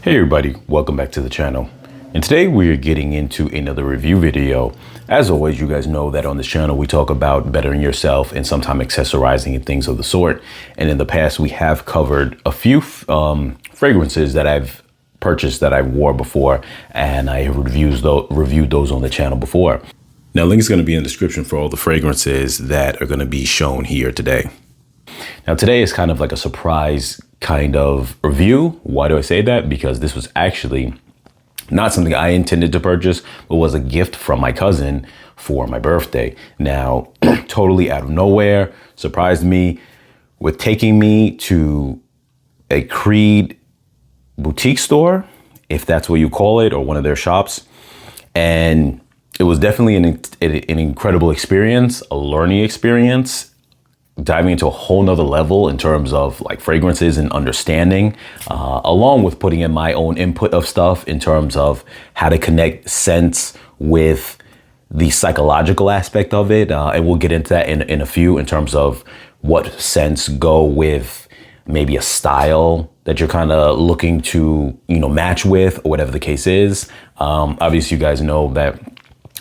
Hey everybody, welcome back to the channel. And today we are getting into another review video. As always, you guys know that on this channel we talk about bettering yourself and sometimes accessorizing and things of the sort. And in the past we have covered a few fragrances that I've purchased that I wore before, and I have reviewed those on the channel before. Now, link is going to be in the description for all the fragrances that are going to be shown here today. Now, today is kind of like a surprise kind of review. Why do I say that? Because this was actually not something I intended to purchase, but was a gift from my cousin for my birthday. Now, totally out of nowhere, surprised me with taking me to a Creed boutique store, if that's what you call it, or one of their shops. And it was definitely an incredible experience, a learning experience, diving into a whole nother level in terms of like fragrances and understanding, along with putting in my own input of stuff in terms of how to connect scents with the psychological aspect of it. And we'll get into that in a few, in terms of what scents go with maybe a style that you're kind of looking to, match with, or whatever the case is. Obviously, you guys know that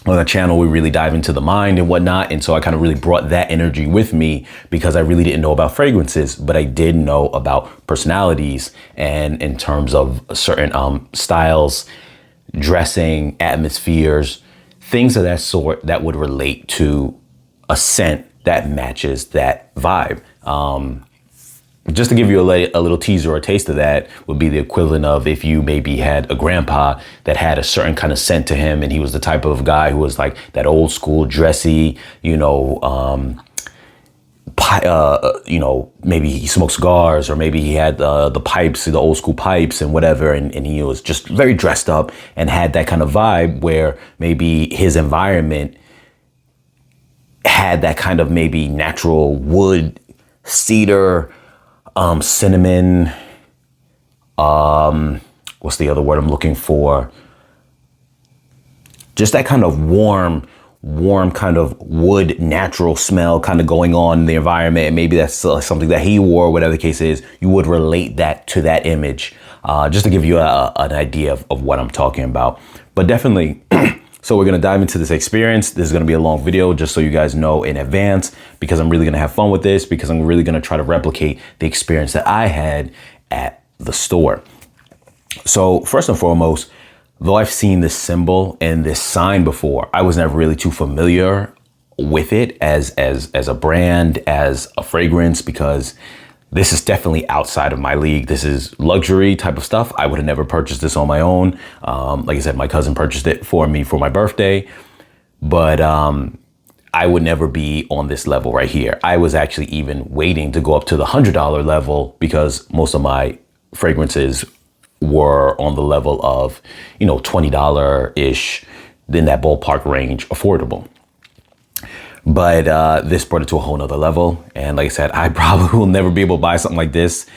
on the channel, we really dive into the mind and whatnot. And so I kind of really brought that energy with me, because I really didn't know about fragrances, but I did know about personalities and in terms of certain styles, dressing, atmospheres, things of that sort that would relate to a scent that matches that vibe. Just to give you a little teaser or a taste of that would be the equivalent of if you maybe had a grandpa that had a certain kind of scent to him, and he was the type of guy who was like that old school dressy, maybe he smoked cigars, or maybe he had the pipes, the old school pipes and whatever, and he was just very dressed up and had that kind of vibe where maybe his environment had that kind of maybe natural wood, cedar, cinnamon, what's the other word I'm looking for? Just that kind of warm kind of wood, natural smell kind of going on in the environment. And maybe that's something that he wore, whatever the case is, you would relate that to that image, just to give you an idea of what I'm talking about. But definitely, so we're going to dive into this experience. This is going to be a long video, just so you guys know in advance, because I'm really going to have fun with this, because I'm really going to try to replicate the experience that I had at the store. So first and foremost, though I've seen this symbol and this sign before, I was never really too familiar with it as a brand, as a fragrance, because this is definitely outside of my league. This is luxury type of stuff. I would have never purchased this on my own. Like I said, my cousin purchased it for me for my birthday, but I would never be on this level right here. I was actually even waiting to go up to the $100 level, because most of my fragrances were on the level of, $20-ish, in that ballpark range, affordable. But this brought it to a whole nother level. And like I said, I probably will never be able to buy something like this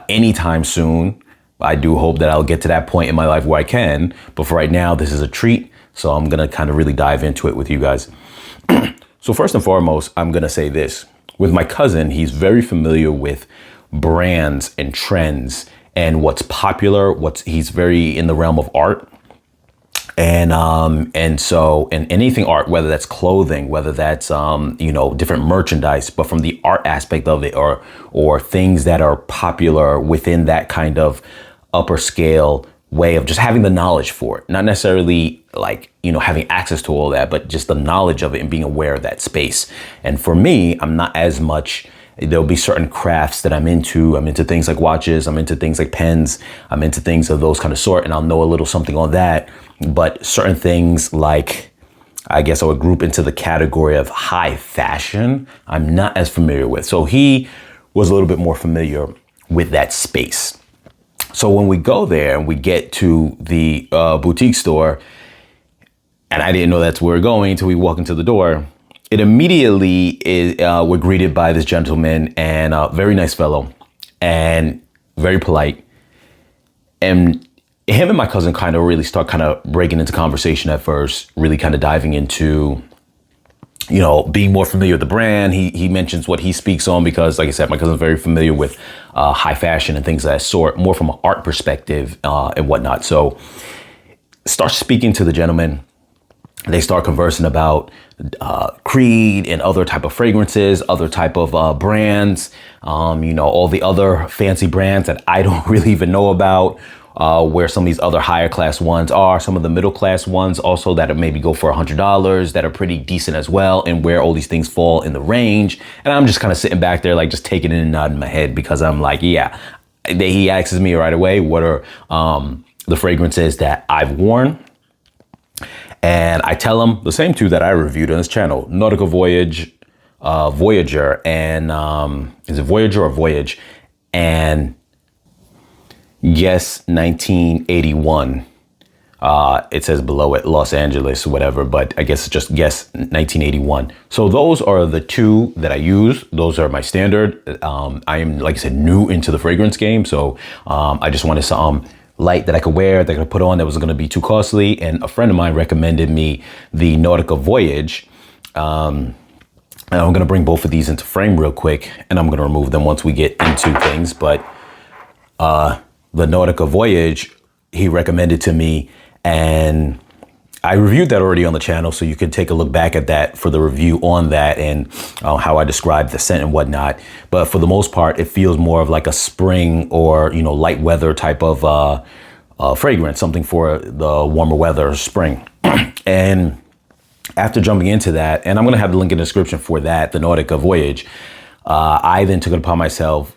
anytime soon. I do hope that I'll get to that point in my life where I can. But for right now, this is a treat. So I'm going to kind of really dive into it with you guys. So first and foremost, I'm going to say this. With my cousin, he's very familiar with brands and trends and what's popular. He's very in the realm of art. And so anything art, whether that's clothing, whether that's, different merchandise, but from the art aspect of it, or things that are popular within that kind of upper scale way of just having the knowledge for it. Not necessarily like, having access to all that, but just the knowledge of it and being aware of that space. And for me, I'm not as much. There'll be certain crafts that I'm into. I'm into things like watches. I'm into things like pens. I'm into things of those kind of sort. And I'll know a little something on that. But certain things like, I guess I would group into the category of high fashion, I'm not as familiar with. So he was a little bit more familiar with that space. So when we go there and we get to the boutique store, and I didn't know that's where we're going until we walk into the door, it immediately we're greeted by this gentleman, and a very nice fellow and very polite. And him and my cousin kind of really start kind of breaking into conversation at first, really kind of diving into being more familiar with the brand. He mentions what he speaks on because, like I said, my cousin's very familiar with high fashion and things of that sort, more from an art perspective and whatnot. So start speaking to the gentleman. They start conversing about Creed and other type of fragrances, other type of brands, all the other fancy brands that I don't really even know about, where some of these other higher class ones are, some of the middle class ones also that maybe go for $100 that are pretty decent as well, and where all these things fall in the range. And I'm just kind of sitting back there, like just taking it in and nodding my head because I'm like, yeah. He asks me right away, what are the fragrances that I've worn? And I tell him the same two that I reviewed on this channel, Nautica Voyage, Voyager, and is it Voyager or Voyage? And Guess 1981. It says below it Los Angeles, whatever, but I guess it's just Guess 1981. So those are the two that I use. Those are my standard. I am, like I said, new into the fragrance game. So I just wanted some light that I could wear, that I could put on that wasn't going to be too costly. And a friend of mine recommended me the Nautica Voyage. And I'm going to bring both of these into frame real quick, and I'm going to remove them once we get into things. But the Nautica Voyage, he recommended to me, and I reviewed that already on the channel, so you can take a look back at that for the review on that and how I described the scent and whatnot. But for the most part, it feels more of like a spring or, light weather type of fragrance, something for the warmer weather, spring. And after jumping into that, and I'm going to have the link in the description for that, the Nautica Voyage, I then took it upon myself.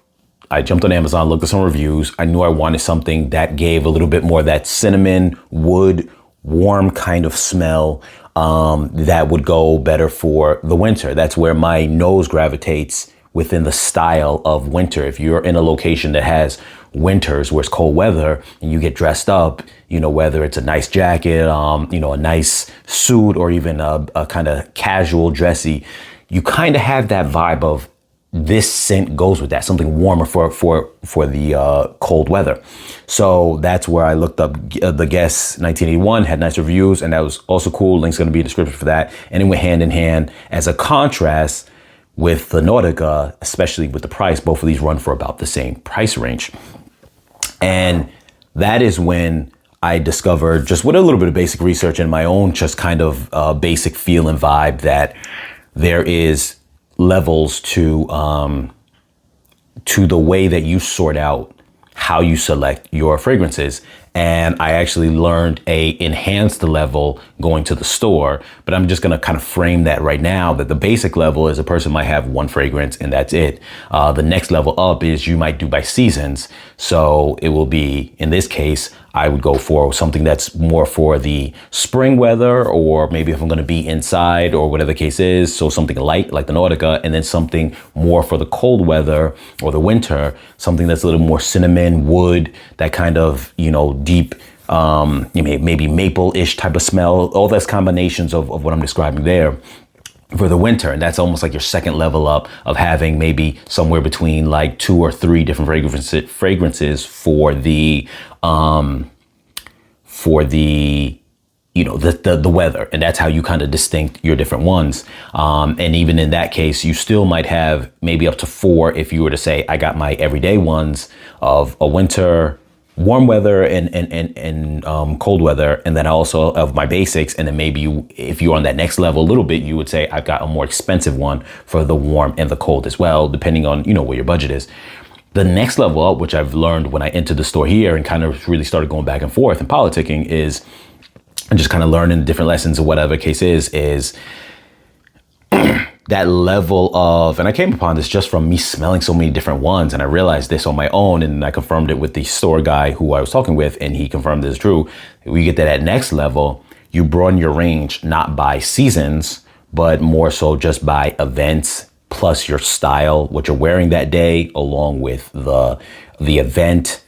I jumped on Amazon, looked at some reviews. I knew I wanted something that gave a little bit more of that cinnamon, wood, warm kind of smell that would go better for the winter. That's where my nose gravitates within the style of winter. If you're in a location that has winters where it's cold weather and you get dressed up, whether it's a nice jacket, a nice suit, or even a kind of casual dressy, you kind of have that vibe of this scent goes with that, something warmer for the cold weather. So that's where I looked up the Guess 1981, had nice reviews, and that was also cool. Link's going to be in the description for that. And it went hand in hand as a contrast with the Nautica, especially with the price. Both of these run for about the same price range. And that is when I discovered, just with a little bit of basic research and my own just kind of basic feel and vibe, that there is levels to the way that you sort out how you select your fragrances. And I actually learned a enhanced level going to the store, but I'm just going to kind of frame that right now, that the basic level is a person might have one fragrance and that's it. The next level up is you might do by seasons. So it will be, in this case, I would go for something that's more for the spring weather, or maybe if I'm going to be inside or whatever the case is. So something light like the Nautica, and then something more for the cold weather or the winter, something that's a little more cinnamon, wood, that kind of, deep, maybe maple-ish type of smell. All those combinations of what I'm describing there for the winter. And that's almost like your second level up of having maybe somewhere between like 2 or 3 different fragrances for the the weather. And that's how you kind of distinct your different ones. And even in that case, you still might have maybe up to 4 if you were to say, I got my everyday ones of a winter, warm weather, and cold weather, and then also of my basics. And then maybe if you're on that next level a little bit, you would say I've got a more expensive one for the warm and the cold as well, depending on where your budget is. The next level up, which I've learned when I entered the store here and kind of really started going back and forth and politicking, is and just kind of learning different lessons or whatever the case is that level of, and I came upon this just from me smelling so many different ones, and I realized this on my own, and I confirmed it with the store guy who I was talking with, and he confirmed this is true. We get to that next level, you broaden your range, not by seasons, but more so just by events, plus your style, what you're wearing that day, along with the event,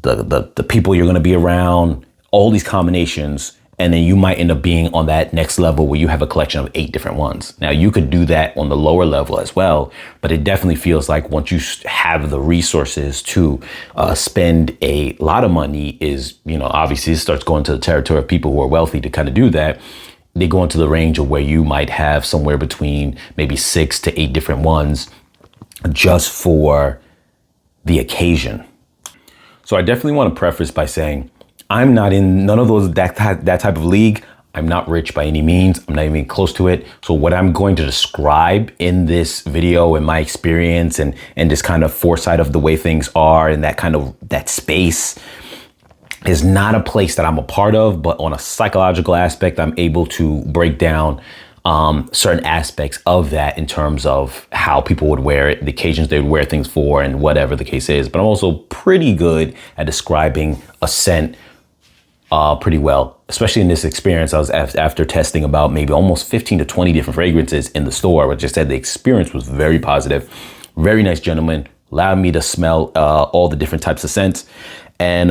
the people you're going to be around, all these combinations. And then you might end up being on that next level where you have a collection of 8 different ones. Now you could do that on the lower level as well, but it definitely feels like once you have the resources to spend a lot of money, is, obviously it starts going to the territory of people who are wealthy to kind of do that. they go into the range of where you might have somewhere between maybe 6 to 8 different ones just for the occasion. So I definitely want to preface by saying I'm not in none of those that type of league. I'm not rich by any means. I'm not even close to it. So what I'm going to describe in this video and my experience and this kind of foresight of the way things are and that space is not a place that I'm a part of, but on a psychological aspect, I'm able to break down certain aspects of that in terms of how people would wear it, the occasions they would wear things for, and whatever the case is. But I'm also pretty good at describing a scent pretty well, especially in this experience. I was after testing about maybe almost 15 to 20 different fragrances in the store, which I said the experience was very positive. Very nice gentleman, allowed me to smell all the different types of scents and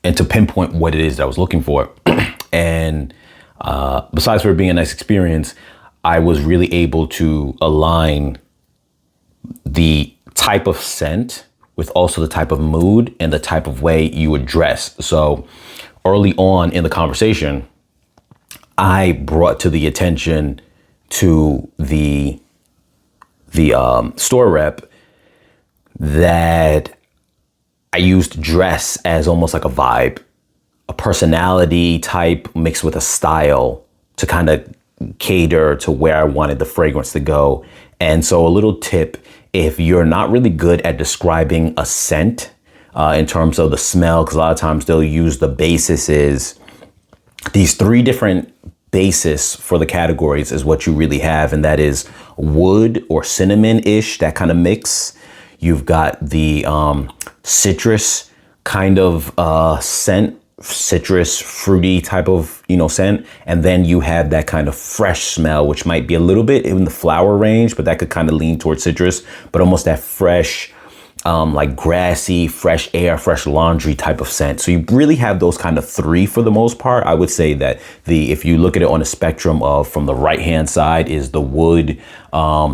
to pinpoint what it is that I was looking for. And besides for it being a nice experience, I was really able to align the type of scent with also the type of mood and the type of way you would dress. So early on in the conversation, I brought to the attention to the store rep that I used dress as almost like a vibe, a personality type mixed with a style to kind of cater to where I wanted the fragrance to go. And so a little tip, if you're not really good at describing a scent in terms of the smell, because a lot of times they'll use the basis is these 3 different basis for the categories is what you really have. And that is wood or cinnamon-ish, that kind of mix. You've got the citrus kind of scent, citrus fruity type of scent, and then you have that kind of fresh smell, which might be a little bit in the flower range, but that could kind of lean towards citrus, but almost that fresh like grassy, fresh air, fresh laundry type of scent. So you really have those kind of 3 for the most part. I would say that if you look at it on a spectrum of from the right hand side is the wood,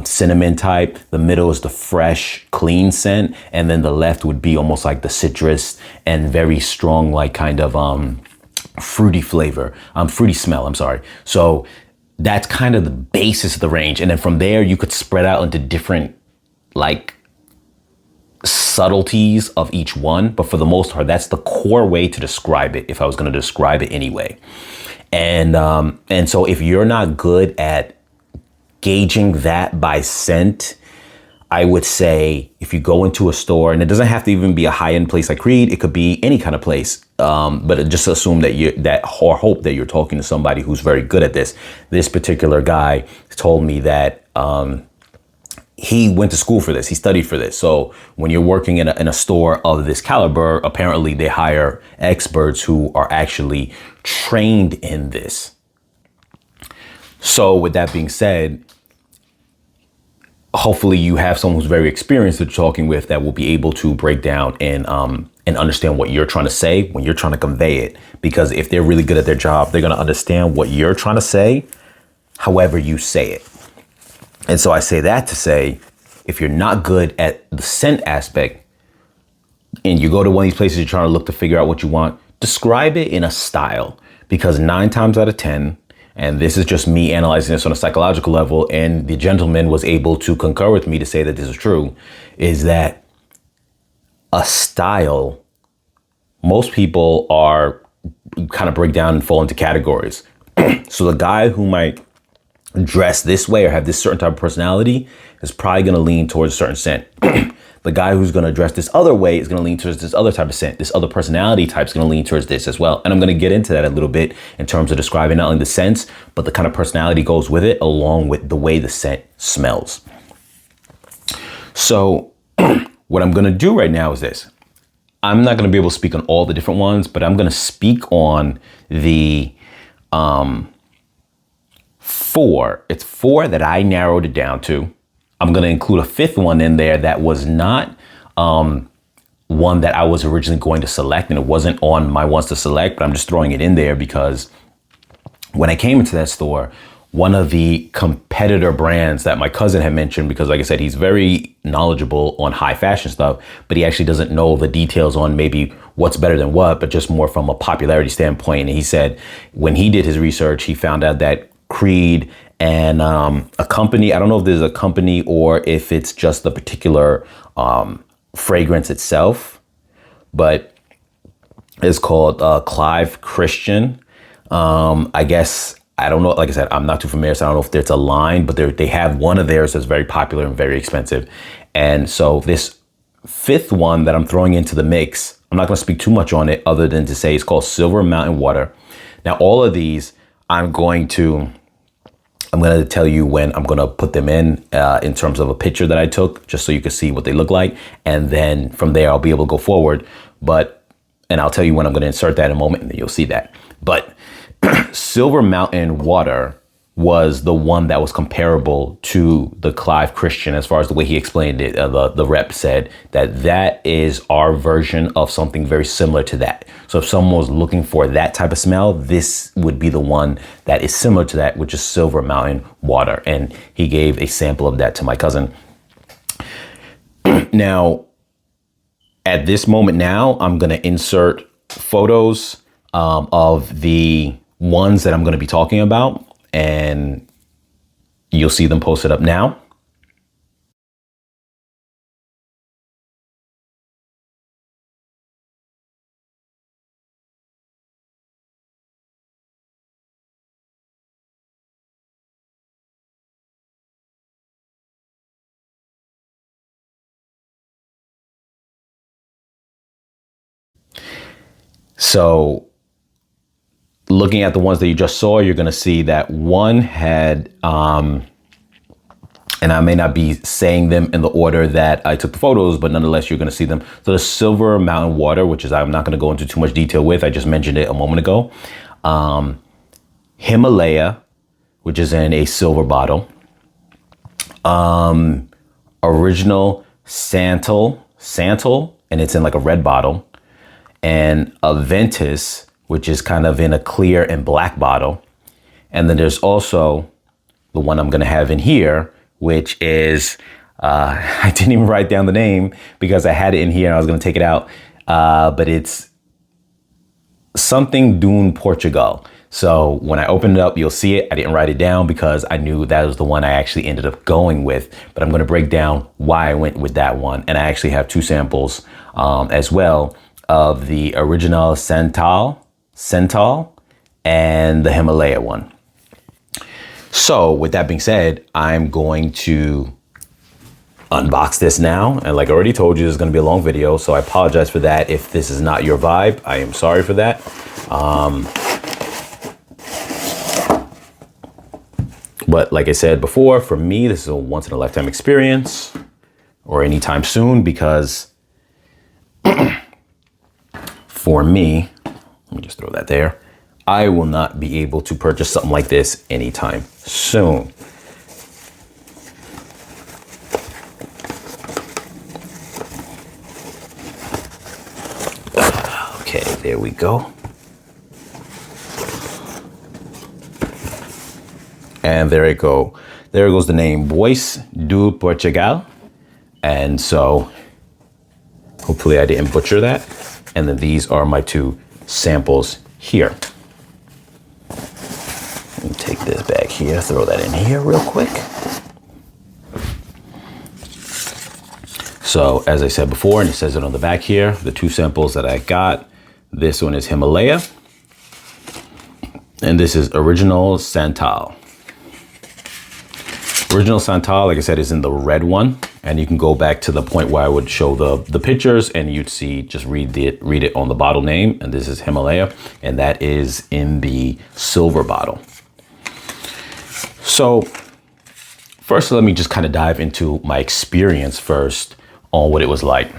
cinnamon type, the middle is the fresh, clean scent, and then the left would be almost like the citrus and very strong, like kind of fruity flavor, fruity smell, I'm sorry. So that's kind of the basis of the range. And then from there, you could spread out into different like subtleties of each one, but for the most part, that's the core way to describe it if I was going to describe it anyway. And so if you're not good at gauging that by scent, I would say if you go into a store, and it doesn't have to even be a high-end place like Creed, it could be any kind of place, but just assume that or hope that you're talking to somebody who's very good at this. This particular guy told me that he went to school for this. He studied for this. So when you're working in a store of this caliber, apparently they hire experts who are actually trained in this. So with that being said, hopefully you have someone who's very experienced at talking with that will be able to break down and understand what you're trying to say when you're trying to convey it. Because if they're really good at their job, they're going to understand what you're trying to say, however you say it. And so I say that to say, if you're not good at the scent aspect and you go to one of these places, you're trying to look to figure out what you want, describe it in a style, because 9 times out of 10, and this is just me analyzing this on a psychological level, and the gentleman was able to concur with me to say that this is true, is that a style, most people are kind of break down and fall into categories. So the guy who might dress this way or have this certain type of personality is probably going to lean towards a certain scent. The guy who's going to dress this other way is going to lean towards this other type of scent. This other personality type is going to lean towards this as well. And I'm going to get into that a little bit in terms of describing not only the scents, but the kind of personality goes with it, along with the way the scent smells. So what I'm going to do right now is this. I'm not going to be able to speak on all the different ones, but I'm going to speak on the 4. It's 4 that I narrowed it down to. I'm going to include a 5th one in there that was not one that I was originally going to select, and it wasn't on my ones to select, but I'm just throwing it in there because when I came into that store, one of the competitor brands that my cousin had mentioned, because like I said, he's very knowledgeable on high fashion stuff, but he actually doesn't know the details on maybe what's better than what, but just more from a popularity standpoint. And he said when he did his research, he found out that Creed and a company, I don't know if there's a company or if it's just the particular fragrance itself, but it's called Clive Christian. I guess, I don't know, like I said, I'm not too familiar, so I don't know if there's a line, but they have one of theirs that's very popular and very expensive. And so this fifth one that I'm throwing into the mix, I'm not going to speak too much on it other than to say it's called Silver Mountain Water. Now, all of these, I'm going to tell you when I'm going to put them in terms of a picture that I took, just so you can see what they look like. And then from there, I'll be able to go forward. And I'll tell you when I'm going to insert that in a moment, and then you'll see that. But Silver Mountain Water was the one that was comparable to the Clive Christian as far as the way he explained it. The rep said that is our version of something very similar to that. So if someone was looking for that type of smell, this would be the one that is similar to that, which is Silver Mountain Water. And he gave a sample of that to my cousin. Now, at this moment now, I'm going to insert photos of the ones that I'm going to be talking about, and you'll see them posted up now. So looking at the ones that you just saw, you're going to see that one had, and I may not be saying them in the order that I took the photos, but nonetheless, you're going to see them. So the Silver Mountain Water, which is, I'm not going to go into too much detail with, I just mentioned it a moment ago. Himalaya, which is in a silver bottle. Original Santal, and it's in like a red bottle. And Aventus, which is kind of in a clear and black bottle. And then there's also the one I'm going to have in here, which is, I didn't even write down the name because I had it in here and I was going to take it out. But it's something Dune Portugal. So when I open it up, you'll see it. I didn't write it down because I knew that was the one I actually ended up going with. But I'm going to break down why I went with that one. And I actually have two samples as well of the original Santal and the Himalaya one. So with that being said, I'm going to unbox this now. And like I already told you, this is going to be a long video. So I apologize for that. If this is not your vibe, I am sorry for that. But like I said before, for me, this is a once in a lifetime experience, or anytime soon, because for me, let me just throw that there, I will not be able to purchase something like this anytime soon. Okay, there we go. And there it go. There goes the name Bois do Portugal. And so hopefully I didn't butcher that. And then these are my two samples here. Let me take this back here, throw that in here real quick. So as I said before, and it says it on the back here, the two samples that I got, this one is Himalaya, and this is original Santal. Original Santal, like I said, is in the red one, and you can go back to the point where I would show the pictures, and you'd see, just read it on the bottle name, and this is Himalaya, and that is in the silver bottle. So first, let me just kind of dive into my experience first on what it was like.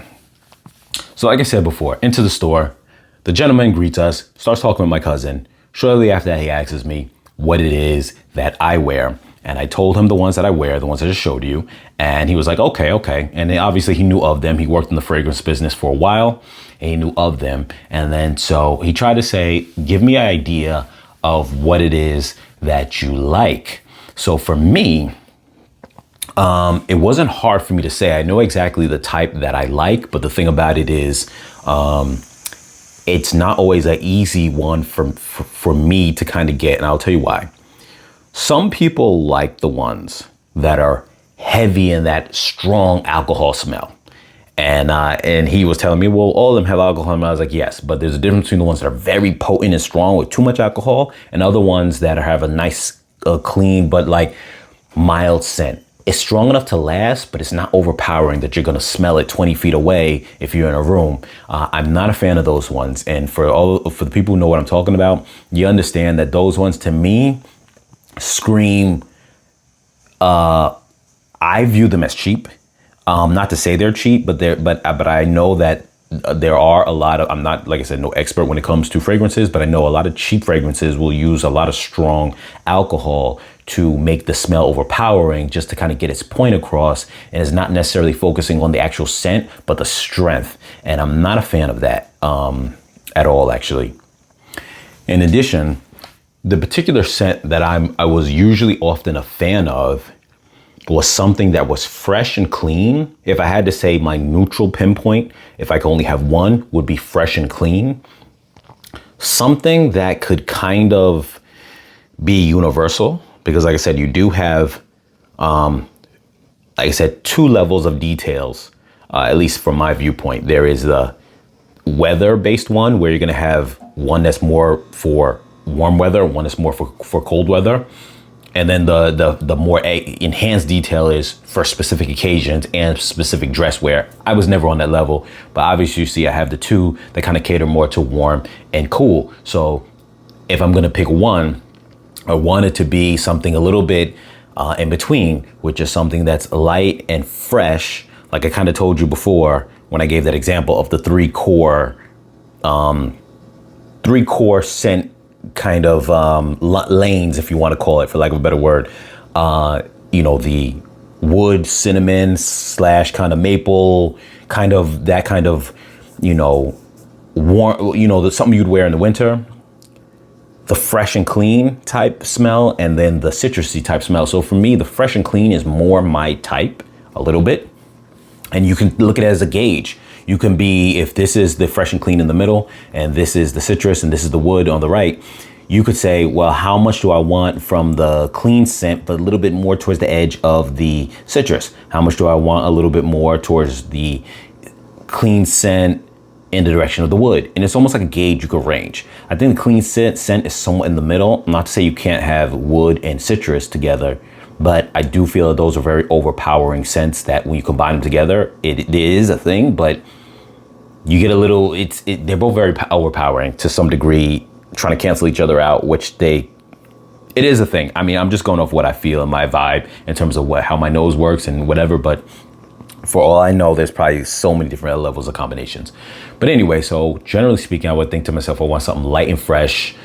So like I said before, into the store, the gentleman greets us, starts talking with my cousin. Shortly after that, he asks me what it is that I wear. And I told him the ones that I wear, the ones I just showed you. And he was like, okay. And then obviously he knew of them. He worked in the fragrance business for a while and he knew of them. And then so he tried to say, give me an idea of what it is that you like. So for me, it wasn't hard for me to say. I know exactly the type that I like, but the thing about it is, it's not always an easy one for me to kind of get, and I'll tell you why. Some people like the ones that are heavy in that strong alcohol smell. And he was telling me, well, all of them have alcohol. And I was like, yes, but there's a difference between the ones that are very potent and strong with too much alcohol and other ones that have a nice, clean, but like mild scent. It's strong enough to last, but it's not overpowering that you're going to smell it 20 feet away if you're in a room. I'm not a fan of those ones. And for the people who know what I'm talking about, you understand that those ones to me scream, I view them as cheap. Not to say they're cheap, but I know that there are a lot of, I'm not, like I said, no expert when it comes to fragrances, but I know a lot of cheap fragrances will use a lot of strong alcohol to make the smell overpowering just to kind of get its point across, and is not necessarily focusing on the actual scent, but the strength. And I'm not a fan of that at all, actually. In addition, the particular scent that I was usually often a fan of was something that was fresh and clean. If I had to say my neutral pinpoint, if I could only have one, would be fresh and clean. Something that could kind of be universal, because like I said, you do have, like I said, two levels of details, at least from my viewpoint. There is the weather-based one where you're gonna have one that's more for warm weather, one that's more for cold weather. And then the more enhanced detail is for specific occasions and specific dress wear. I was never on that level, but obviously you see I have the two that kind of cater more to warm and cool. So if I'm gonna pick one, I want it to be something a little bit in between, which is something that's light and fresh. Like I kind of told you before when I gave that example of the three core scent kind of lanes, if you want to call it, for lack of a better word. The wood, cinnamon / kind of maple, kind of that kind of, warm, something you'd wear in the winter. The fresh and clean type smell, and then the citrusy type smell. So for me, the fresh and clean is more my type a little bit. And you can look at it as a gauge. You can be, if this is the fresh and clean in the middle, and this is the citrus, and this is the wood on the right, you could say, well, how much do I want from the clean scent, but a little bit more towards the edge of the citrus? How much do I want a little bit more towards the clean scent in the direction of the wood? And it's almost like a gauge you could range. I think the clean scent is somewhat in the middle. Not to say you can't have wood and citrus together, but I do feel that those are very overpowering scents that when you combine them together, it is a thing, but you get a little, they're both very overpowering to some degree, trying to cancel each other out, which it is a thing. I mean, I'm just going off what I feel and my vibe in terms of how my nose works and whatever, but for all I know, there's probably so many different levels of combinations. But anyway, so generally speaking, I would think to myself, I want something light and fresh,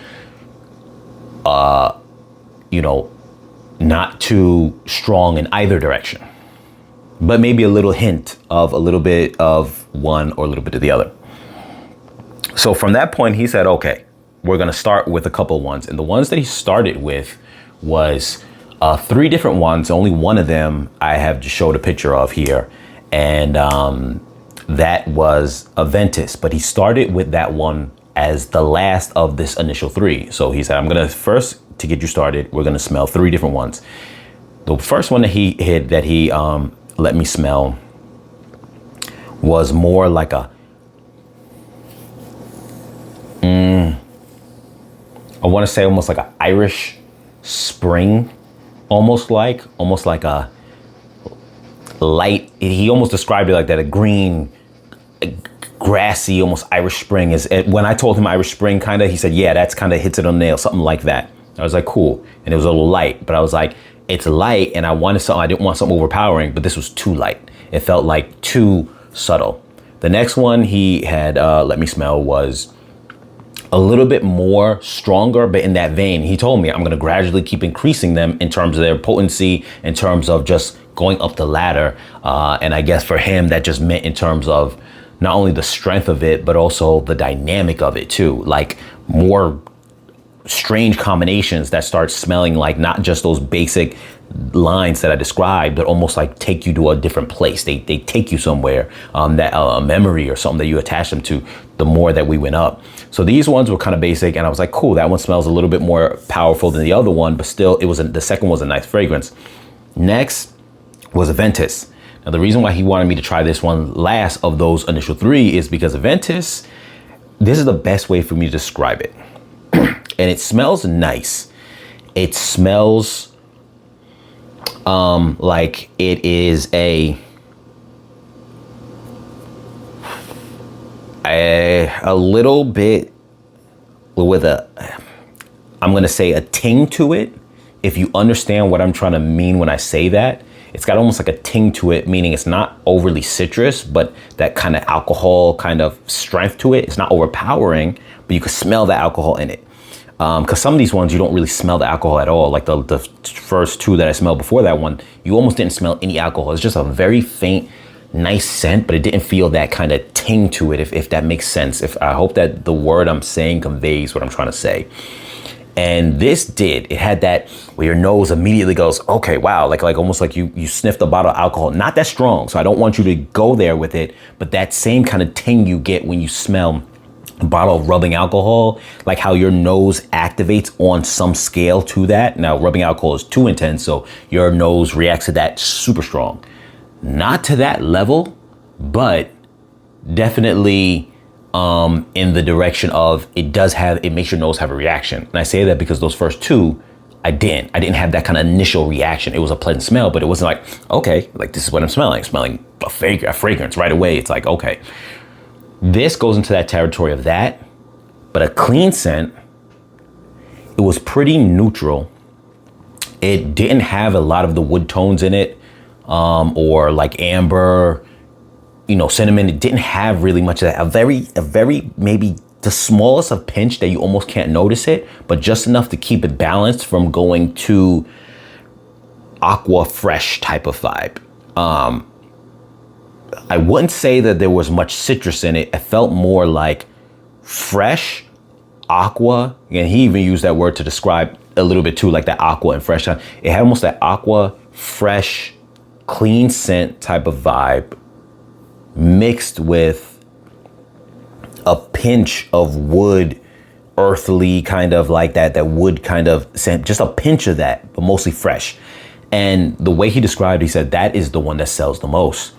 not too strong in either direction, but maybe a little hint of a little bit of one or a little bit of the other. So from that point, he said, okay, we're going to start with a couple ones. And the ones that he started with was 3 different ones. Only one of them I have just showed a picture of here. And that was Aventus. But he started with that one as the last of this initial 3. So he said, I'm going to first, to get you started, we're going to smell 3 different ones. The first one that he let me smell was more like a, I want to say almost like an Irish spring, almost like a light. He almost described it like that, a green, grassy, almost Irish spring. When I told him Irish spring, kind of, he said, yeah, that's kind of hits it on the nail, something like that. I was like, cool. And it was a little light, but I was like, it's light, and I didn't want something overpowering, but this was too light. It felt like too subtle. The next one he had let me smell was a little bit more stronger, but in that vein. He told me I'm going to gradually keep increasing them in terms of their potency, in terms of just going up the ladder. And I guess for him, that just meant in terms of not only the strength of it, but also the dynamic of it too. Like more strange combinations that start smelling like not just those basic lines that I described, but almost like take you to a different place. They take you somewhere, that a memory or something that you attach them to the more that we went up. So these ones were kind of basic, and I was like, cool, that one smells a little bit more powerful than the other one, but still the second was a nice fragrance. Next was Aventus. Now the reason why he wanted me to try this one last of those initial three is because Aventus, this is the best way for me to describe it. And it smells nice. It smells like it is a little bit with I'm gonna say a ting to it. If you understand what I'm trying to mean when I say that, it's got almost like a ting to it, meaning it's not overly citrus, but that kind of alcohol kind of strength to it. It's not overpowering, but you can smell the alcohol in it. Because some of these ones, you don't really smell the alcohol at all. Like the first two that I smelled before that one, you almost didn't smell any alcohol. It's just a very faint, nice scent, but it didn't feel that kind of ting to it, if that makes sense. I hope that the word I'm saying conveys what I'm trying to say. And this did. It had that where your nose immediately goes, okay, wow, like almost like you sniffed a bottle of alcohol. Not that strong, so I don't want you to go there with it, but that same kind of ting you get when you smell a bottle of rubbing alcohol, like how your nose activates on some scale to that. Now, rubbing alcohol is too intense, so your nose reacts to that super strong. Not to that level, but definitely in the direction of it makes your nose have a reaction. And I say that because those first two, I didn't have that kind of initial reaction. It was a pleasant smell, but it wasn't like, okay, like this is what I'm smelling a fragrance right away. It's like, okay. This goes into that territory of that, but a clean scent. It was pretty neutral. It didn't have a lot of the wood tones in it, or like amber, cinnamon. It didn't have really much of that. A very maybe the smallest of pinch that you almost can't notice it, but just enough to keep it balanced from going to aqua fresh type of vibe. I wouldn't say that there was much citrus in it. It felt more like fresh aqua. And he even used that word to describe a little bit too, like that aqua and fresh. It had almost that aqua, fresh, clean scent type of vibe mixed with a pinch of wood, earthly kind of like that wood kind of scent, just a pinch of that, but mostly fresh. And the way he described, he said that is the one that sells the most.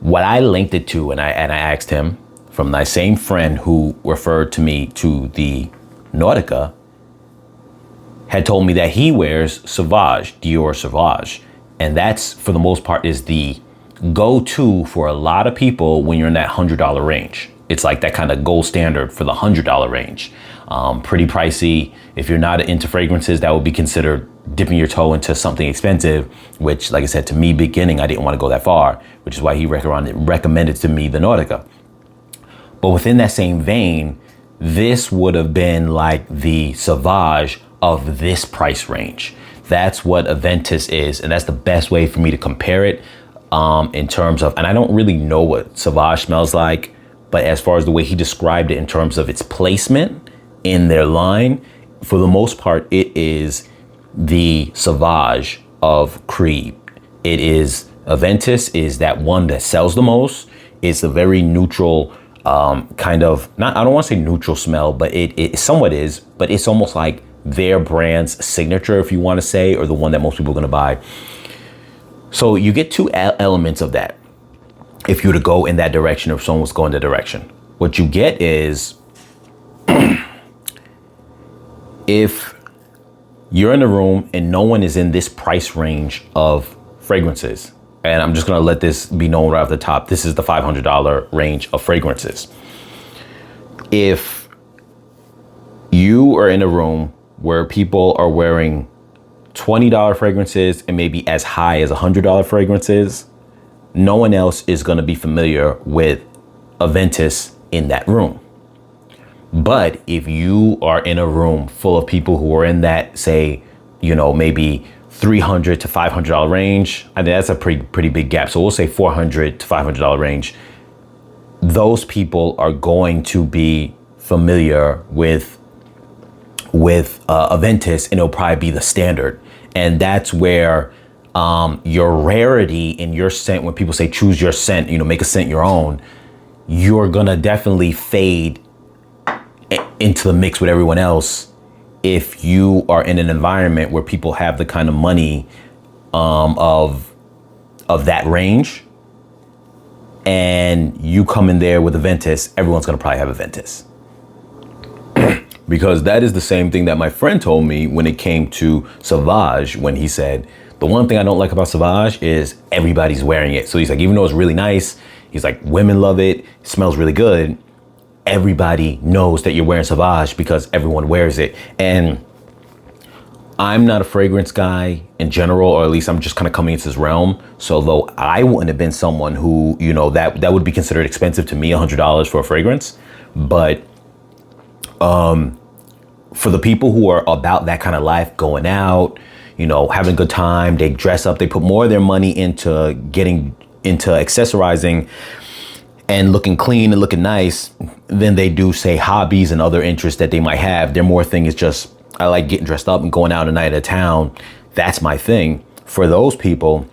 What I linked it to, and I asked him, from my same friend who referred to me to the Nautica, had told me that he wears Sauvage, Dior Sauvage. And that's, for the most part, is the go-to for a lot of people when you're in that $100 range. It's like that kind of gold standard for the $100 range. Pretty pricey. If you're not into fragrances, that would be considered dipping your toe into something expensive, which, like I said, to me beginning, I didn't want to go that far, which is why he recommended to me the Nautica. But within that same vein, this would have been like the Sauvage of this price range. That's what Aventus is, and that's the best way for me to compare it in terms of, and I don't really know what Sauvage smells like, but as far as the way he described it in terms of its placement in their line, for the most part, it is the Sauvage of Creed. It is, Aventus is that one that sells the most. It's a very neutral kind of, I don't want to say neutral smell, but it somewhat is, but it's almost like their brand's signature, if you want to say, or the one that most people are going to buy. So you get two elements of that. If you were to go in that direction, or if someone was going that direction, what you get is if you're in a room and no one is in this price range of fragrances, and I'm just going to let this be known right off the top, this is the $500 range of fragrances. If you are in a room where people are wearing $20 fragrances and maybe as high as $100 fragrances, no one else is going to be familiar with Aventus in that room. But if you are in a room full of people who are in that, say, maybe $300 to $500 range, I think that's a pretty big gap. So we'll say $400 to $500 range. Those people are going to be familiar with with Aventus, and it'll probably be the standard. And that's where your rarity in your scent, when people say choose your scent, make a scent your own, you're gonna definitely fade into the mix with everyone else if you are in an environment where people have the kind of money of that range, and you come in there with Aventus, everyone's gonna probably have Aventus. Because that is the same thing that my friend told me when it came to Sauvage, when he said, the one thing I don't like about Sauvage is everybody's wearing it. So he's like, even though it's really nice, he's like, women love it, it smells really good, everybody knows that you're wearing Sauvage because everyone wears it. And I'm not a fragrance guy in general, or at least I'm just kind of coming into this realm. So though I wouldn't have been someone who, that would be considered expensive to me, $100 for a fragrance. But for the people who are about that kind of life, going out, having a good time, they dress up, they put more of their money into getting into accessorizing and looking clean and looking nice than they do, say, hobbies and other interests that they might have. Their more thing is just, I like getting dressed up and going out a night at a town. That's my thing. For those people,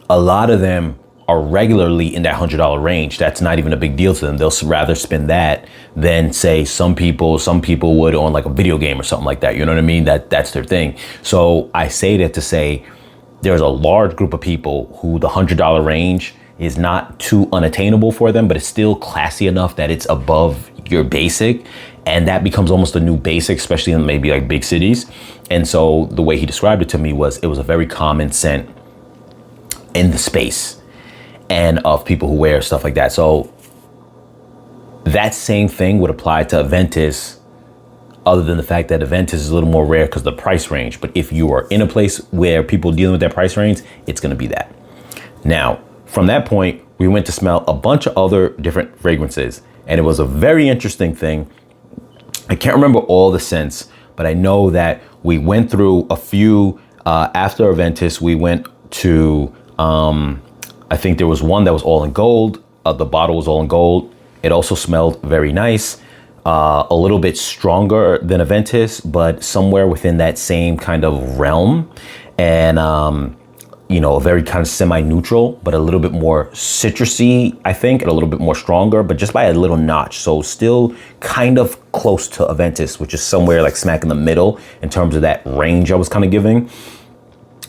a lot of them are regularly in that $100 range. That's not even a big deal to them. They'll rather spend that than, say, some people would on like a video game or something like that. You know what I mean? That's their thing. So I say that to say there's a large group of people who the $100 range is not too unattainable for them, but it's still classy enough that it's above your basic. And that becomes almost a new basic, especially in maybe like big cities. And so the way he described it to me was, it was a very common scent in the space and of people who wear stuff like that. So that same thing would apply to Aventus, other than the fact that Aventus is a little more rare because of the price range. But if you are in a place where people are dealing with that price range, it's going to be that. Now, from that point, we went to smell a bunch of other different fragrances. And it was a very interesting thing. I can't remember all the scents, but I know that we went through a few after Aventus. We went to, I think there was one that was all in gold. The bottle was all in gold. It also smelled very nice, a little bit stronger than Aventus, but somewhere within that same kind of realm. And, a very kind of semi-neutral, but a little bit more citrusy, I think, and a little bit more stronger, but just by a little notch. So still kind of close to Aventus, which is somewhere like smack in the middle in terms of that range I was kind of giving.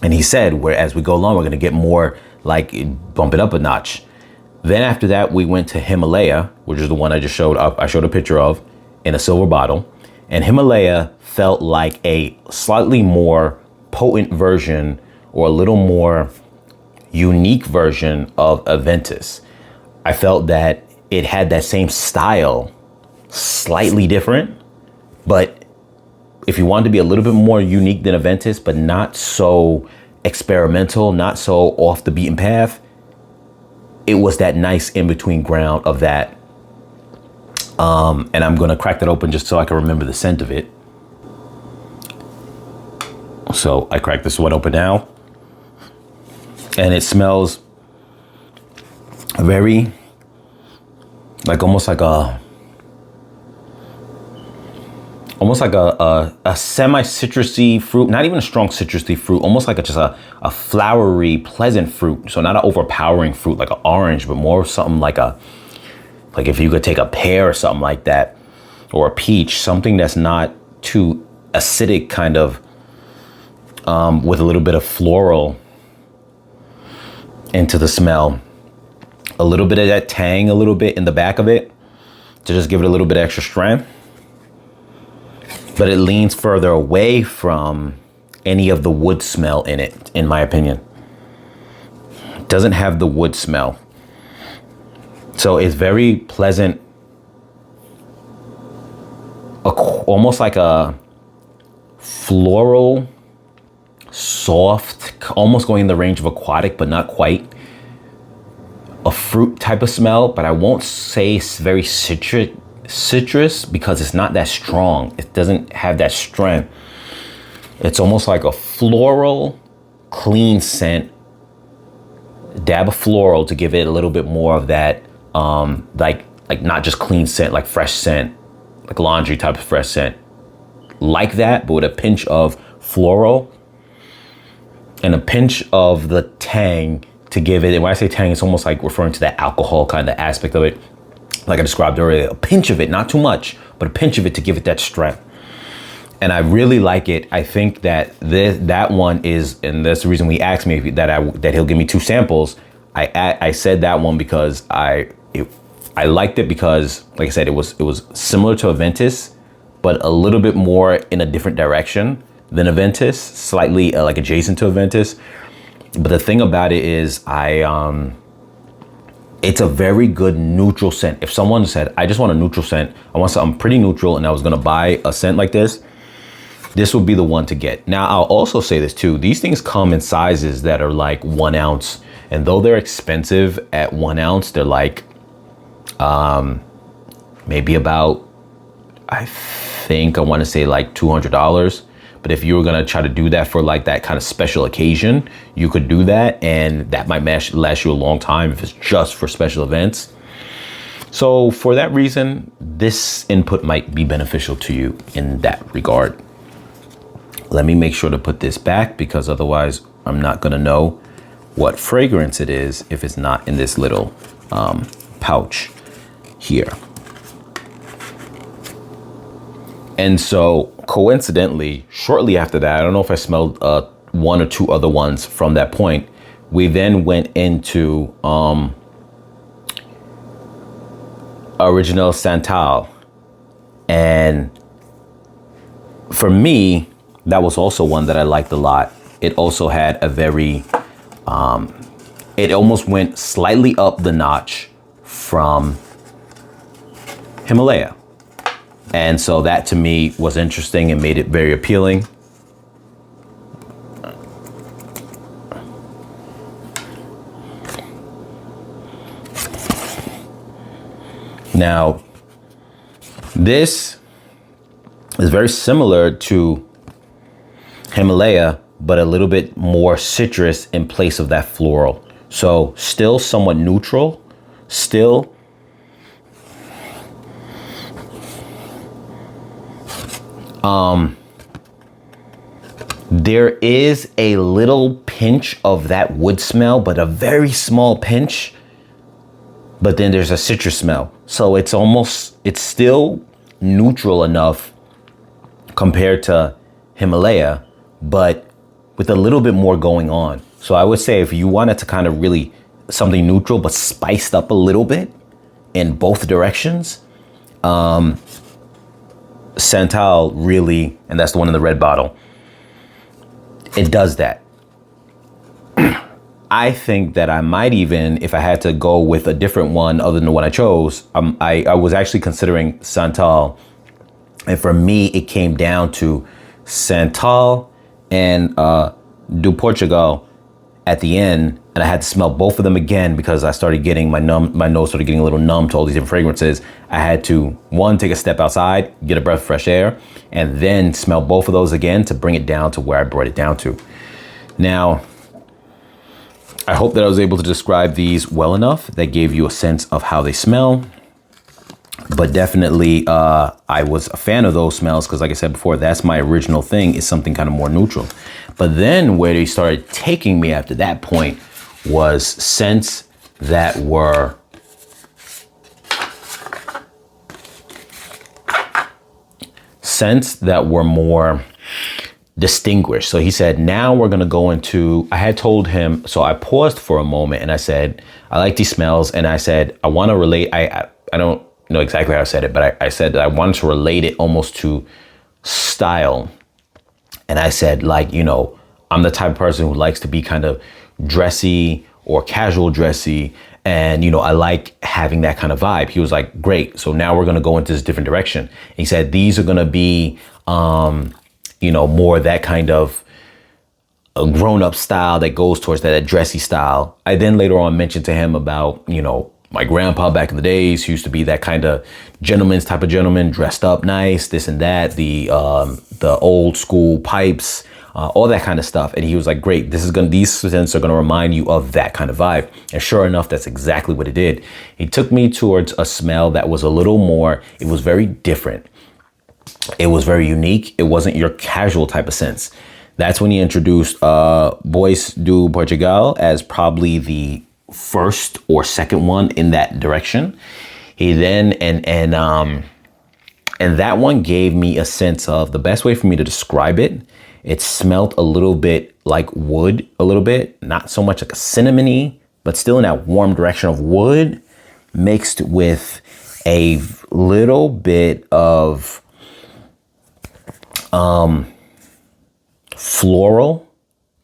And he said, as we go along, we're going to get more like bump it up a notch. Then after that, we went to Himalaya, which is the one I just showed up. I showed a picture of in a silver bottle. And Himalaya felt like a slightly more potent version, or a little more unique version of Aventus. I felt that it had that same style, slightly different, but if you wanted to be a little bit more unique than Aventus, but not so experimental, not so off the beaten path, it was that nice in-between ground of that. And I'm gonna crack that open just so I can remember the scent of it. So I cracked this one open now. And it smells very, like almost like a semi-citrusy fruit, not even a strong citrusy fruit, almost like just a flowery, pleasant fruit. So not an overpowering fruit like an orange, but more something like if you could take a pear or something like that, or a peach, something that's not too acidic, kind of, with a little bit of floral into the smell. A little bit of that tang, a little bit in the back of it, to just give it a little bit of extra strength. But it leans further away from any of the wood smell in it, in my opinion. It doesn't have the wood smell. So it's very pleasant, almost like a floral, soft, almost going in the range of aquatic, but not quite. A fruit type of smell, but I won't say it's very citrus because it's not that strong. It doesn't have that strength. It's almost like a floral, clean scent, dab of floral to give it a little bit more of that, like not just clean scent, like fresh scent, like laundry type of fresh scent. like that, but with a pinch of floral and a pinch of the tang to give it. And when I say tang, it's almost like referring to that alcohol kind of aspect of it. Like I described earlier, a pinch of it, not too much, but a pinch of it to give it that strength. And I really like it. I think that that one is, and that's the reason he asked me that he'll give me 2 samples. I said that one because I liked it because, like I said, it was similar to Aventus, but a little bit more in a different direction than Aventus, slightly like adjacent to Aventus. But the thing about it is, it's a very good neutral scent. If someone said, I just want a neutral scent, I want something pretty neutral, and I was gonna buy a scent like this would be the one to get. Now, I'll also say this too. These things come in sizes that are like 1 ounce. And though they're expensive at 1 ounce, they're like maybe about, I want to say like $200. But if you were gonna try to do that for like that kind of special occasion, you could do that, and that might last you a long time if it's just for special events. So for that reason, this input might be beneficial to you in that regard. Let me make sure to put this back, because otherwise I'm not gonna know what fragrance it is if it's not in this little pouch here. And so coincidentally, shortly after that, I don't know if I smelled 1 or 2 other ones from that point, we then went into original Santal. And for me, that was also one that I liked a lot. It also had a very, it almost went slightly up the notch from Himalaya. And so that to me was interesting and made it very appealing. Now, this is very similar to Himalaya, but a little bit more citrus in place of that floral. So still somewhat neutral, still there is a little pinch of that wood smell, but a very small pinch. But then there's a citrus smell. So it's still neutral enough compared to Himalaya, but with a little bit more going on. So I would say if you wanted to kind of really something neutral, but spiced up a little bit in both directions, Santal really, and that's the one in the red bottle, it does that. I think that I might even, if I had to go with a different one other than the one I chose, I was actually considering Santal. And for me, it came down to Santal and do Portugal at the end. And I had to smell both of them again because I started getting my nose started getting a little numb to all these different fragrances. I had to, one, take a step outside, get a breath of fresh air, and then smell both of those again to bring it down to where I brought it down to. Now, I hope that I was able to describe these well enough that gave you a sense of how they smell. But definitely, I was a fan of those smells because, like I said before, that's my original thing, is something kind of more neutral. But then where they started taking me after that point was scents that were more distinguished. So he said, now we're going to go into, I had told him, so I paused for a moment and I said, I like these smells. And I said, I want to relate, I don't know exactly how I said it, but I said that I wanted to relate it almost to style. And I said, like, you know, I'm the type of person who likes to be kind of dressy or casual dressy. And, you know, I like having that kind of vibe. He was like, great. So now we're going to go into this different direction. He said, these are going to be, you know, more that kind of a grown-up style that goes towards that dressy style. I then later on mentioned to him about, you know, my grandpa back in the days used to be that kind of gentleman's type of gentleman, dressed up nice, this and that, the old school pipes, all that kind of stuff. And he was like, great, these scents are gonna remind you of that kind of vibe. And sure enough, that's exactly what it did. He took me towards a smell that was a little more, it was very different. It was very unique. It wasn't your casual type of scents. That's when he introduced Bois do Portugal as probably the first or second one in that direction. He then, and that one gave me a sense of, the best way for me to describe it, it smelled a little bit like wood, a little bit, not so much like a cinnamony, but still in that warm direction of wood, mixed with a little bit of floral,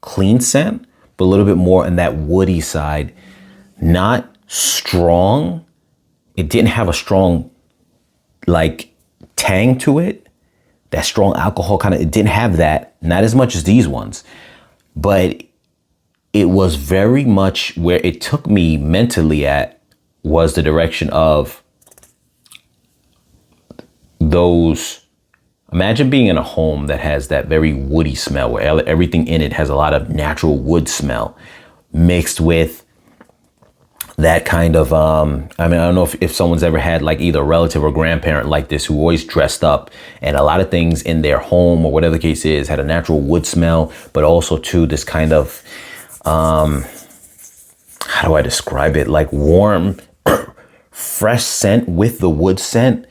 clean scent, but a little bit more in that woody side. Not strong. It didn't have a strong like tang to it. That strong alcohol kind of, it didn't have that. Not as much as these ones, but it was very much where it took me mentally at, was the direction of those. Imagine being in a home that has that very woody smell, where everything in it has a lot of natural wood smell mixed with that kind of, I mean, I don't know if someone's ever had like either a relative or grandparent like this who always dressed up, and a lot of things in their home or whatever the case is had a natural wood smell, but also too this kind of, how do I describe it? Like warm, fresh scent with the wood scent.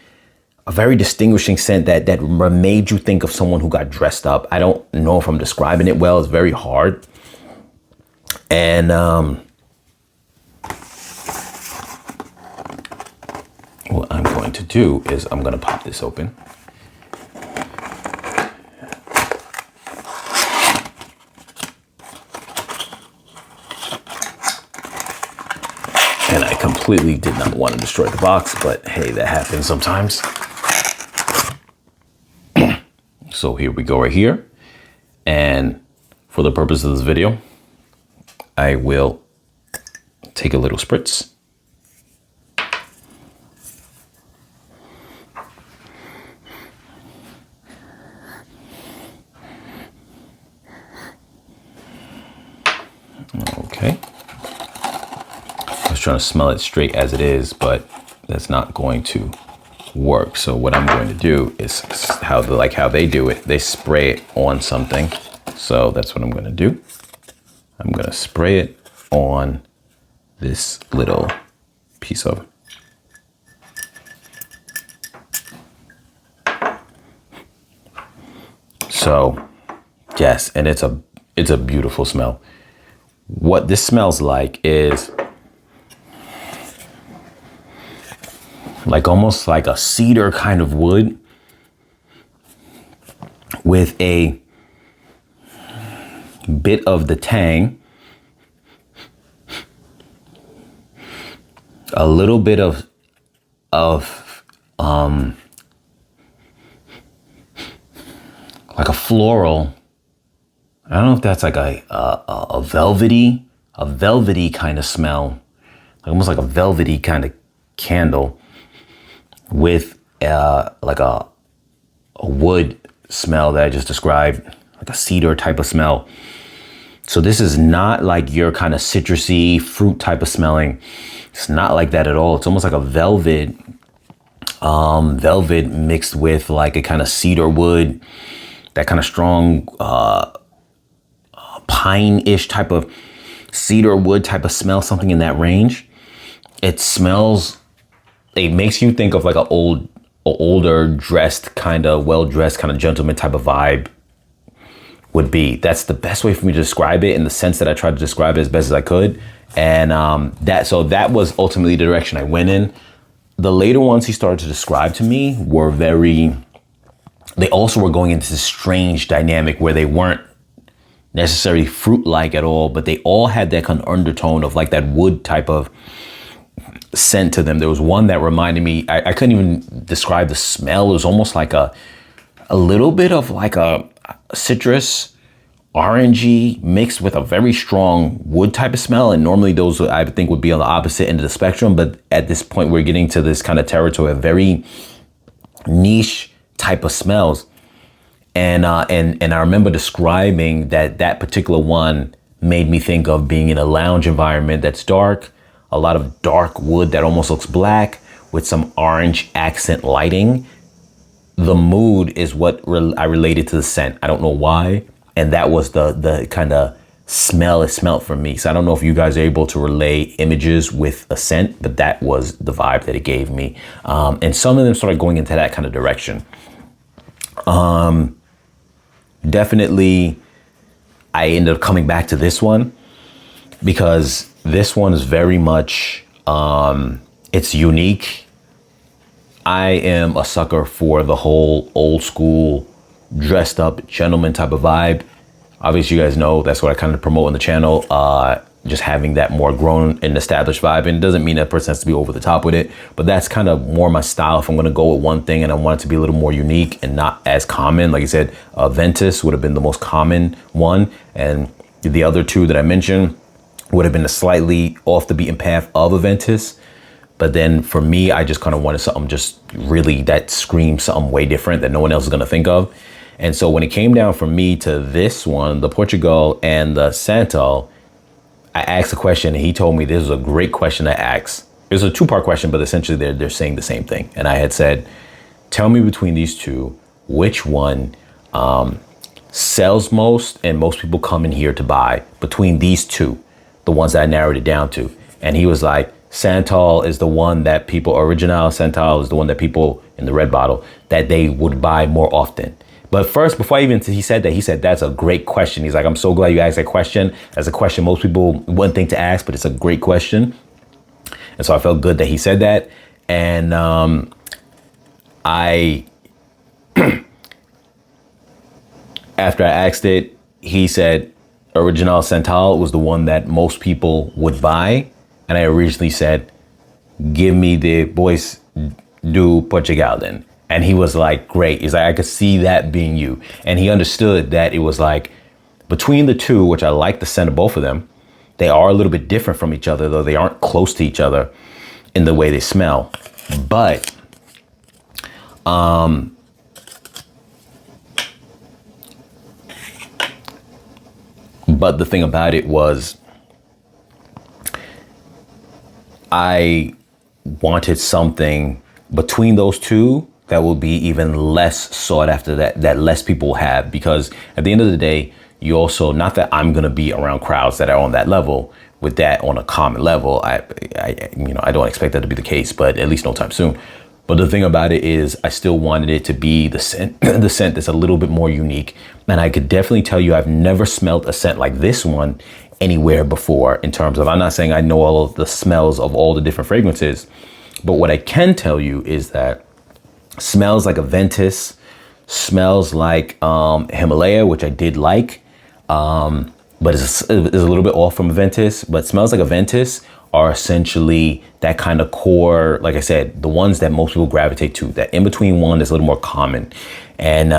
A very distinguishing scent that made you think of someone who got dressed up. I don't know if I'm describing it well. It's very hard. And what I'm going to do is I'm going to pop this open. And I completely did not want to destroy the box, but hey, that happens sometimes. So here we go right here. And for the purpose of this video, I will take a little spritz. Okay. I was trying to smell it straight as it is, but that's not going to work. So what I'm going to do is how they do it. They spray it on something. So that's what I'm going to do. I'm going to spray it on this little piece of. So yes, and it's a beautiful smell. What this smells like is like almost like a cedar kind of wood with a bit of the tang, a little bit of like a floral. I don't know if that's like a velvety kind of smell, like almost like a velvety kind of candle with like a wood smell that I just described, like a cedar type of smell. So this is not like your kind of citrusy fruit type of smelling. It's not like that at all. It's almost like a velvet mixed with like a kind of cedar wood, that kind of strong pine-ish type of cedar wood type of smell, something in that range. It smells, it makes you think of like an older dressed, kind of well-dressed kind of gentleman type of vibe would be. That's the best way for me to describe it, in the sense that I tried to describe it as best as I could. And that was ultimately the direction I went in. The later ones he started to describe to me were they also were going into this strange dynamic where they weren't necessarily fruit-like at all, but they all had that kind of undertone of like that wood type of scent to them. There was one that reminded me, I couldn't even describe the smell. It was almost like a little bit of like a citrus, orangey mixed with a very strong wood type of smell. And normally those I would think would be on the opposite end of the spectrum. But at this point, we're getting to this kind of territory of very niche type of smells. And I remember describing that particular one made me think of being in a lounge environment that's dark, a lot of dark wood that almost looks black with some orange accent lighting. the mood is what I related to the scent. I don't know why. And that was the kind of smell it smelled for me. So I don't know if you guys are able to relay images with a scent, but that was the vibe that it gave me. And some of them started going into that kind of direction. Definitely, I ended up coming back to this one because this one is very much, it's unique. I am a sucker for the whole old school, dressed up gentleman type of vibe. Obviously, you guys know that's what I kind of promote on the channel. Just having that more grown and established vibe. And it doesn't mean that person has to be over the top with it, but that's kind of more my style. If I'm going to go with one thing and I want it to be a little more unique and not as common, like I said, Aventus would have been the most common one. And the other two that I mentioned would have been a slightly off the beaten path of Aventus. But then for me, I just kind of wanted something just really that screams something way different that no one else is going to think of. And so when it came down for me to this one, the Portugal and the Santal, I asked a question and he told me this was a great question to ask. It was a two-part question, but essentially they're saying the same thing. And I had said, tell me between these two, which one sells most and most people come in here to buy between these two, the ones that I narrowed it down to. And he was like, Santal is the one that people, original Santal is the one that people in the red bottle that they would buy more often. But first, before he said that, he said, that's a great question. He's like, I'm so glad you asked that question. That's a question most people wouldn't think to ask, but it's a great question. And so I felt good that he said that. And after I asked it, he said, original Santal was the one that most people would buy. And I originally said, give me the Bois do Portugal then. And he was like, great. He's like, I could see that being you. And he understood that it was like between the two, which I like the scent of both of them. They are a little bit different from each other, though they aren't close to each other in the way they smell. But the thing about it was, I wanted something between those two that will be even less sought after, that less people have, because at the end of the day, you also, not that I'm going to be around crowds that are on that level with that on a common level. I don't expect that to be the case, but at least no time soon. But the thing about it is I still wanted it to be the scent, the scent that's a little bit more unique. And I could definitely tell you, I've never smelled a scent like this one anywhere before, in terms of, I'm not saying I know all of the smells of all the different fragrances, but what I can tell you is that smells like Aventus, smells like Himalaya, which I did like, but it's a little bit off from Aventus, but smells like Aventus are essentially that kind of core, like I said, the ones that most people gravitate to, that in-between one that's a little more common. And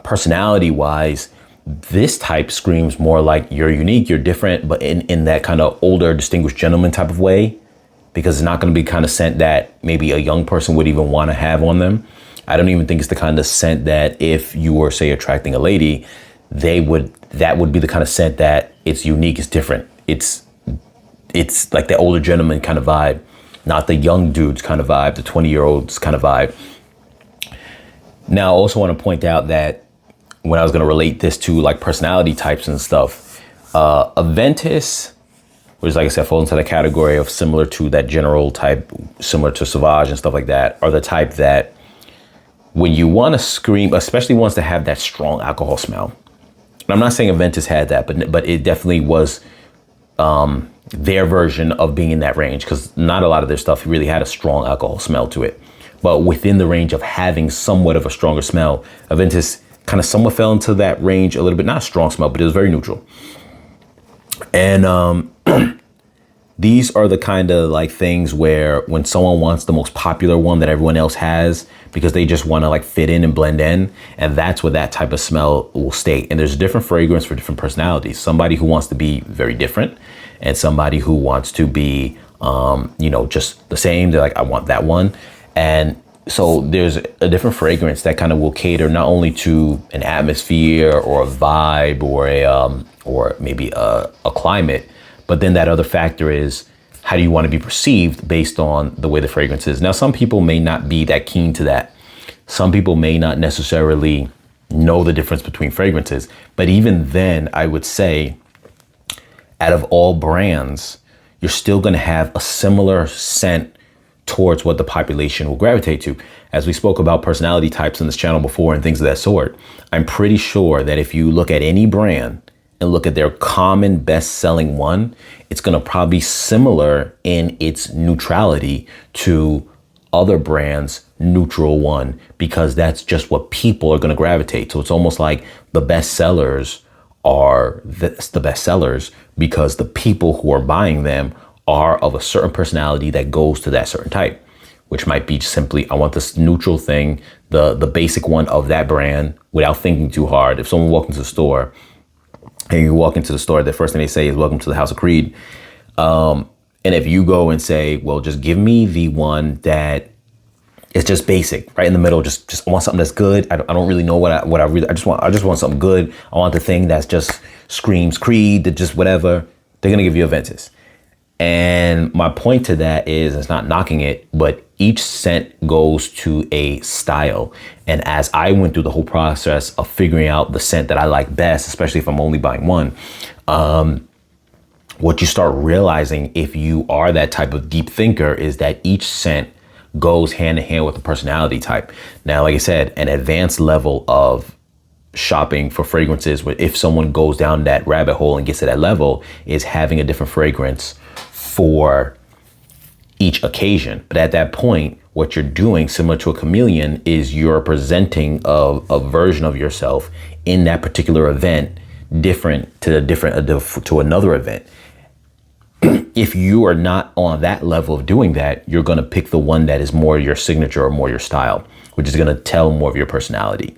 personality wise, this type screams more like you're unique, you're different, but in that kind of older, distinguished gentleman type of way, because it's not going to be kind of scent that maybe a young person would even want to have on them. I don't even think it's the kind of scent that if you were, say, attracting a lady, that would be the kind of scent that it's unique, it's different. It's like the older gentleman kind of vibe, not the young dudes kind of vibe, the 20-year-olds kind of vibe. Now, I also want to point out that when I was going to relate this to like personality types and stuff, Aventus, which, like I said, falls into the category of similar to that general type, similar to Sauvage and stuff like that, are the type that when you want to scream, especially ones that have that strong alcohol smell. And I'm not saying Aventus had that, but it definitely was their version of being in that range, because not a lot of their stuff really had a strong alcohol smell to it. But within the range of having somewhat of a stronger smell, Aventus kind of somewhat fell into that range a little bit, not a strong smell, but it was very neutral. And these are the kind of like things where when someone wants the most popular one that everyone else has, because they just want to like fit in and blend in, and that's where that type of smell will stay. And there's different fragrance for different personalities. Somebody who wants to be very different, and somebody who wants to be, just the same. They're like, I want that one. And so there's a different fragrance that kind of will cater not only to an atmosphere or a vibe or maybe a climate, but then that other factor is, how do you want to be perceived based on the way the fragrance is? Now, some people may not be that keen to that. Some people may not necessarily know the difference between fragrances, but even then, I would say out of all brands, you're still going to have a similar scent towards what the population will gravitate to. As we spoke about personality types in this channel before and things of that sort, I'm pretty sure that if you look at any brand and look at their common best-selling one, it's going to probably be similar in its neutrality to other brands' neutral one, because that's just what people are going to gravitate. So it's almost like the best sellers are the best sellers because the people who are buying them are of a certain personality that goes to that certain type, which might be simply, I want this neutral thing, the basic one of that brand without thinking too hard. If someone walks into the store and you walk into the store, the first thing they say is welcome to the House of Creed. And if you go and say, well, just give me the one that is just basic, right in the middle, just I want something that's good. I don't really know what I really, I just want something good. I want the thing that's just screams Creed, that just whatever. They're going to give you Aventus. And my point to that is, it's not knocking it, but each scent goes to a style. And as I went through the whole process of figuring out the scent that I like best, especially if I'm only buying one, what you start realizing if you are that type of deep thinker is that each scent goes hand in hand with the personality type. Now, like I said, an advanced level of shopping for fragrances, where if someone goes down that rabbit hole and gets to that level, is having a different fragrance for each occasion. But at that point, what you're doing, similar to a chameleon, is you're presenting a version of yourself in that particular event, different to another event. If you are not on that level of doing that, you're going to pick the one that is more your signature or more your style, which is going to tell more of your personality.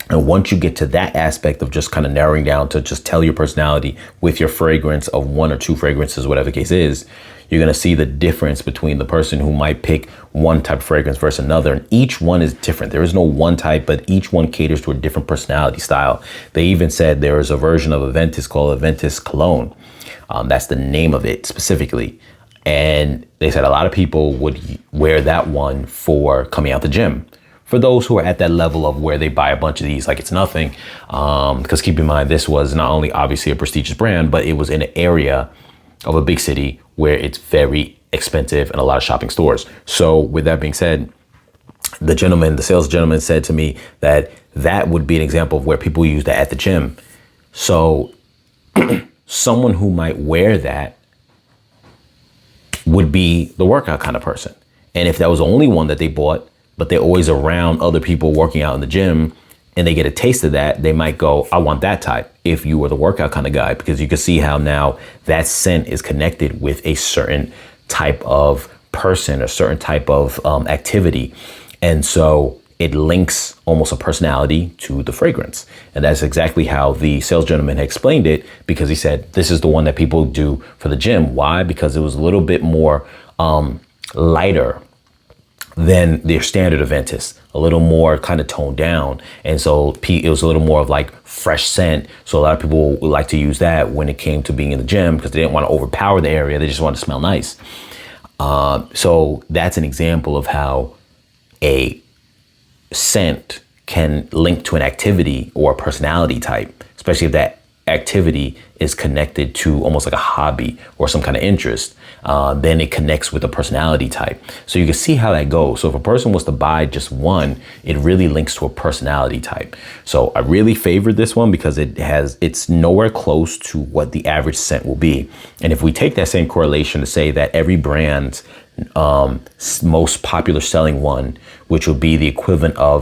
And once you get to that aspect of just kind of narrowing down to just tell your personality with your fragrance of one or two fragrances, whatever the case is, you're going to see the difference between the person who might pick one type of fragrance versus another. And each one is different. There is no one type, but each one caters to a different personality style. They even said there is a version of Aventus called Aventus Cologne. That's the name of it specifically. And they said a lot of people would wear that one for coming out the gym. For those who are at that level of where they buy a bunch of these like it's nothing, because keep in mind, this was not only obviously a prestigious brand, but it was in an area of a big city where it's very expensive and a lot of shopping stores. So with that being said, the sales gentleman said to me that that would be an example of where people use that at the gym. So someone who might wear that would be the workout kind of person. And if that was the only one that they bought, but they're always around other people working out in the gym and they get a taste of that, they might go, I want that type, if you were the workout kind of guy, because you can see how now that scent is connected with a certain type of person, a certain type of activity. And so it links almost a personality to the fragrance. And that's exactly how the sales gentleman had explained it, because he said, this is the one that people do for the gym. Why? Because it was a little bit more lighter than their standard Aventus, a little more kind of toned down. And so it was a little more of like fresh scent. So a lot of people would like to use that when it came to being in the gym, because they didn't want to overpower the area. They just want to smell nice. So that's an example of how a scent can link to an activity or a personality type, especially if that activity is connected to almost like a hobby or some kind of interest. Then it connects with a personality type. So you can see how that goes. So if a person was to buy just one, it really links to a personality type. So I really favored this one because it's nowhere close to what the average scent will be. And if we take that same correlation to say that every brand's most popular selling one, which would be the equivalent of